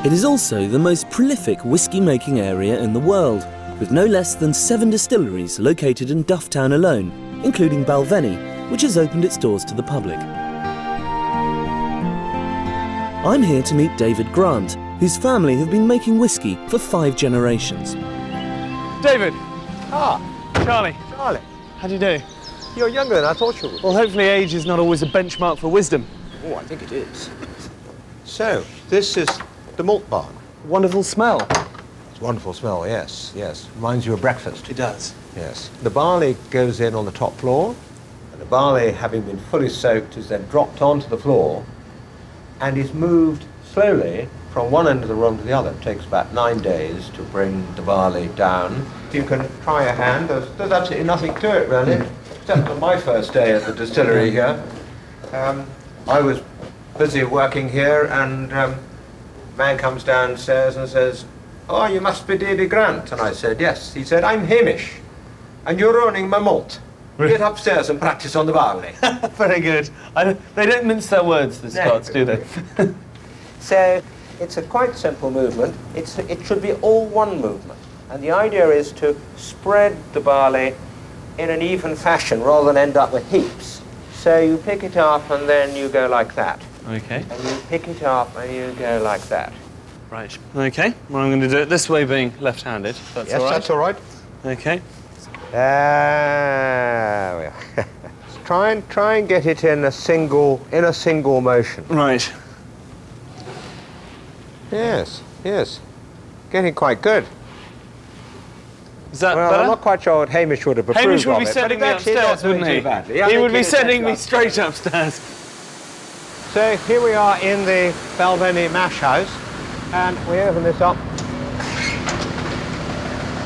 It is also the most prolific whisky-making area in the world, with no less than 7 distilleries located in Dufftown alone, including Balvenie, which has opened its doors to the public. I'm here to meet David Grant, whose family have been making whisky for 5 generations. David. Ah, Charlie. Charlie. How do you do? You're younger than I thought you were. Well, hopefully age is not always a benchmark for wisdom. Oh, I think it is. So, this is the malt barn. Wonderful smell. It's a wonderful smell, yes, yes. Reminds you of breakfast. It does. Yes. The barley goes in on the top floor, and the barley, having been fully soaked, is then dropped onto the floor and is moved slowly from one end of the room to the other. It takes about 9 days to bring the barley down. You can try your hand. There's absolutely nothing to it, really, except on my first day at the distillery here. I was busy working here, and a man comes downstairs and says, "Oh, you must be David Grant." And I said, "Yes." He said, "I'm Hamish, and you're ruining my malt. Get upstairs and practice on the barley." Very good. They don't mince their words, the Scots, do they? So it's a quite simple movement. It should be all one movement. And the idea is to spread the barley in an even fashion rather than end up with heaps. So you pick it up and then you go like that. Okay. And you pick it up and you go like that. Right. Okay. Well, I'm going to do it this way, being left-handed. That's Yes, all right. that's all right. Okay. There we are. Try and get it in a single motion. Right. Yes, yes. Getting quite good. Is that Well, better? I'm not quite sure what Hamish would have approved Hamish would be of it, sending but me it's actually not upstairs, wouldn't doing he? too badly. He would be sending me straight upstairs. So here we are in the Balvenie mash house, and we open this up.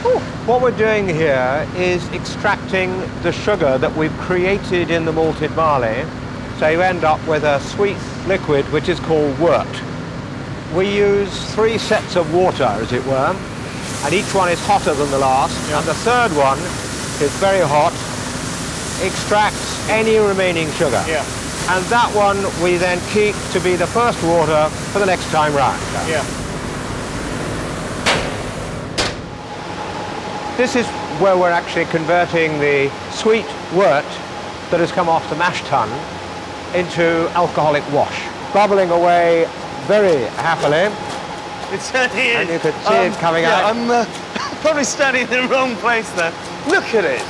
Ooh. What we're doing here is extracting the sugar that we've created in the malted barley, so you end up with a sweet liquid which is called wort. We use 3 sets of water, as it were, and each one is hotter than the last, and the third one is very hot, extracts any remaining sugar. Yeah. And that one we then keep to be the first water for the next time round. Yeah. This is where we're actually converting the sweet wort that has come off the mash tun into alcoholic wash, bubbling away very happily. It certainly is. And you could see it coming out. I'm probably standing in the wrong place there. Look at it.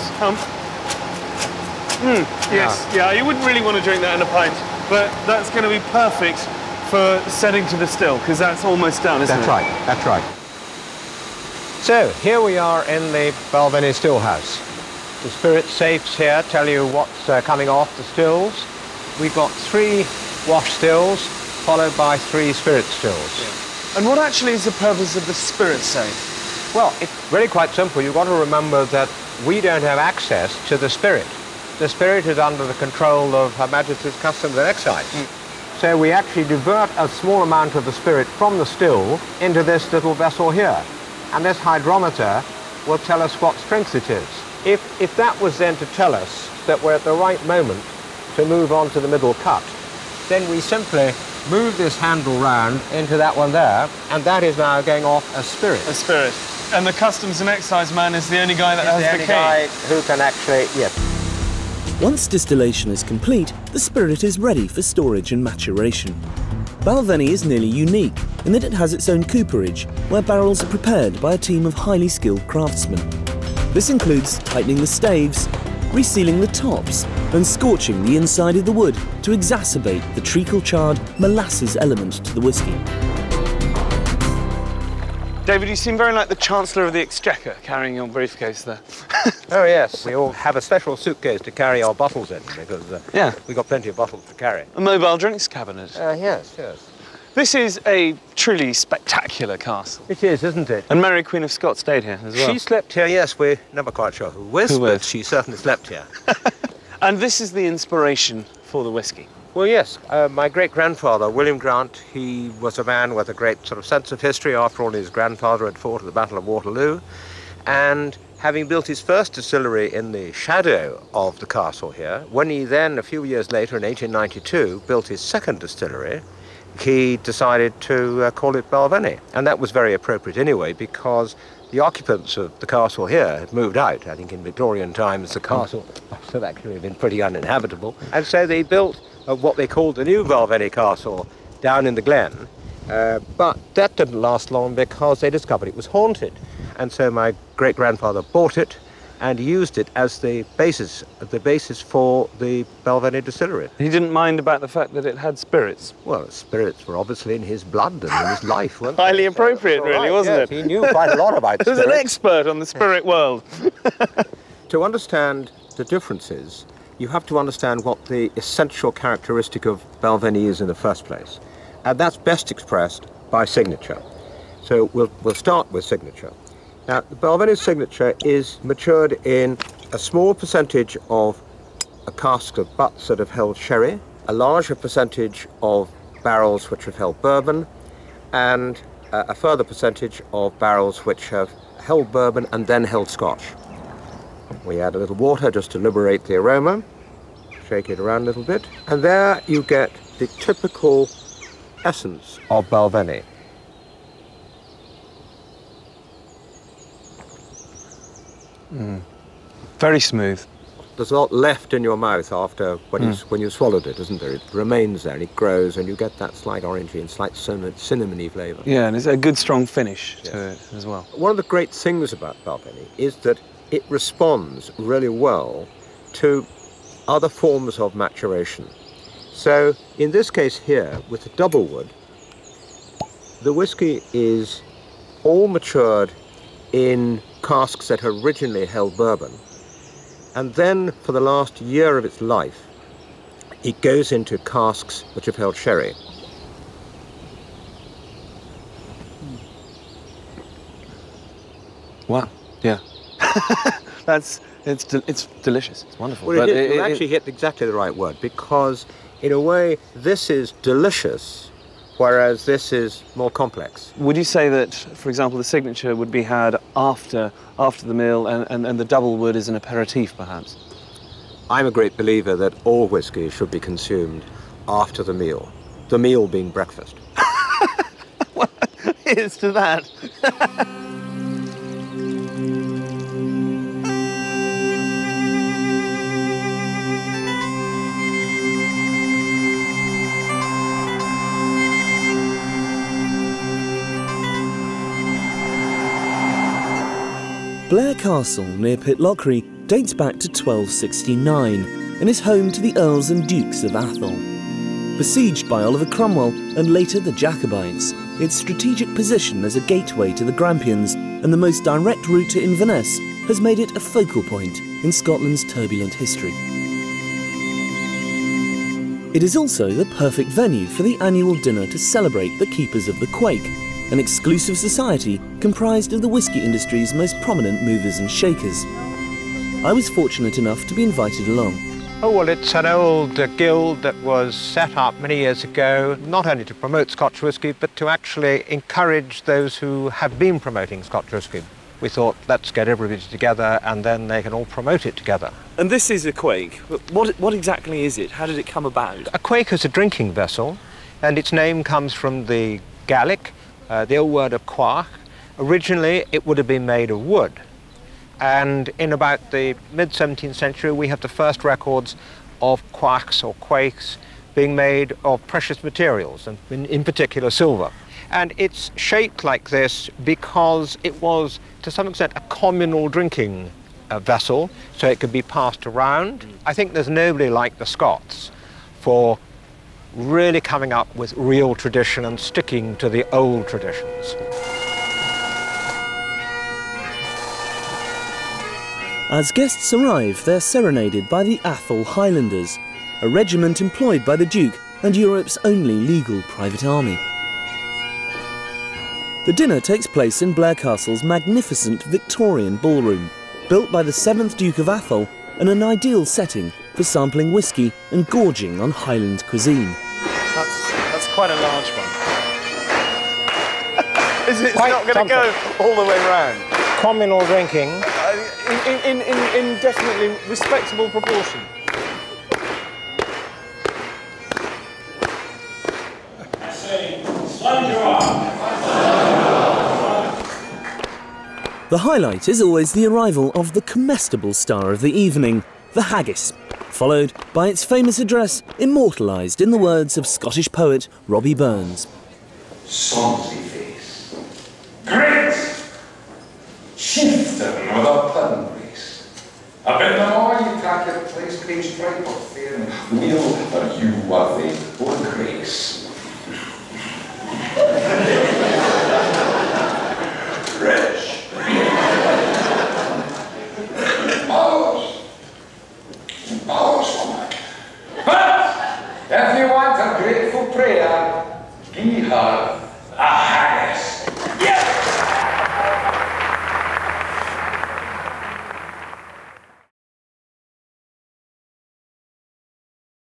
Yes, yeah, you wouldn't really want to drink that in a pint, but that's going to be perfect for setting to distill, because that's almost done, isn't it? That's right, that's right. So, here we are in the Balvenie still house. The spirit safes here tell you what's coming off the stills. We've got 3 wash stills, followed by 3 spirit stills. Yeah. And what actually is the purpose of the spirit safe? Well, it's really quite simple. You've got to remember that we don't have access to the spirit. The spirit is under the control of Her Majesty's Customs and Excise. So we actually divert a small amount of the spirit from the still into this little vessel here. And this hydrometer will tell us what strength it is. If that was then to tell us that we're at the right moment to move on to the middle cut, then we simply move this handle round into that one there, and that is now going off as spirit. A spirit. And the Customs and Excise man is the only guy that has the key. Guy who can actually, yes. Once distillation is complete, the spirit is ready for storage and maturation. Balvenie is nearly unique in that it has its own cooperage, where barrels are prepared by a team of highly skilled craftsmen. This includes tightening the staves, resealing the tops, and scorching the inside of the wood to exacerbate the treacle-charred molasses element to the whisky. David, you seem very like the Chancellor of the Exchequer, carrying your briefcase there. Oh, yes. We all have a special suitcase to carry our bottles in, because we've got plenty of bottles to carry. A mobile drinks cabinet. Yes, yes. This is a truly spectacular castle. It is, isn't it? And Mary, Queen of Scots, stayed here as well. She slept here, yes. We're never quite sure who with, but she certainly slept here. And this is the inspiration for the whisky. Well, yes. My great-grandfather, William Grant, he was a man with a great sort of sense of history. After all, his grandfather had fought at the Battle of Waterloo. And having built his first distillery in the shadow of the castle here, when he then, a few years later, in 1892, built his second distillery, he decided to call it Balvenie. And that was very appropriate anyway, because the occupants of the castle here had moved out. I think in Victorian times the castle must have actually been pretty uninhabitable. And so they built what they called the new Balvenie Castle down in the glen. But that didn't last long because they discovered it was haunted. And so my great-grandfather bought it and used it as the basis for the Balvenie Distillery. He didn't mind about the fact that it had spirits? Well, spirits were obviously in his blood and in his life, weren't they? Highly appropriate, really, wasn't it? He knew quite a lot about spirits. He was an expert on the spirit world. To understand the differences, you have to understand what the essential characteristic of Balvenie is in the first place. And that's best expressed by signature. So we'll start with signature. Now, the Balvenie signature is matured in a small percentage of casks of butts that have held sherry, a larger percentage of barrels which have held bourbon, and a further percentage of barrels which have held bourbon and then held scotch. We add a little water just to liberate the aroma, shake it around a little bit, and there you get the typical essence of Balvenie. Very smooth. There's a lot left in your mouth after when you swallowed it, isn't there? It remains there and it grows and you get that slight orangey and slight cinnamony flavour. Yeah, and it's a good strong finish to it as well. One of the great things about Balvenie is that it responds really well to other forms of maturation. So in this case here, with the double wood, the whiskey is all matured in casks that originally held bourbon. And then for the last year of its life, it goes into casks which have held sherry. Wow, yeah. It's delicious, it's wonderful. Well, you actually hit exactly the right word, because in a way this is delicious, whereas this is more complex. Would you say that, for example, the signature would be had after the meal and the double wood is an aperitif, perhaps? I'm a great believer that all whiskey should be consumed after the meal being breakfast. Well, here's to that. Blair Castle near Pitlochry dates back to 1269 and is home to the Earls and Dukes of Athol. Besieged by Oliver Cromwell and later the Jacobites, its strategic position as a gateway to the Grampians and the most direct route to Inverness has made it a focal point in Scotland's turbulent history. It is also the perfect venue for the annual dinner to celebrate the Keepers of the Quake, an exclusive society comprised of the whisky industry's most prominent movers and shakers. I was fortunate enough to be invited along. Oh, well, it's an old guild that was set up many years ago, not only to promote Scotch whisky, but to actually encourage those who have been promoting Scotch whisky. We thought, let's get everybody together and then they can all promote it together. And this is a quake. What exactly is it? How did it come about? A quake is a drinking vessel, and its name comes from the Gaelic, the old word of quark. Originally, it would have been made of wood. And in about the mid-17th century, we have the first records of quarks or quakes being made of precious materials, and in particular silver. And it's shaped like this because it was, to some extent, a communal drinking vessel, so it could be passed around. I think there's nobody like the Scots for really coming up with real tradition and sticking to the old traditions. As guests arrive, they're serenaded by the Athol Highlanders, a regiment employed by the Duke and Europe's only legal private army. The dinner takes place in Blair Castle's magnificent Victorian ballroom, built by the 7th Duke of Athol, and an ideal setting for sampling whisky and gorging on Highland cuisine. That's quite a large one. It's not going to go all the way round. Communal drinking. In definitely respectable proportion. The highlight is always the arrival of the comestible star of the evening, the haggis, followed by its famous address immortalised in the words of Scottish poet Robbie Burns. Sonsy face, great chieftain with a pun race. A bit more, you take your place, page stripe of fair and wheel, are you worthy or grace? Rich. Bowers, woman. But if you want a grateful prayer, give her a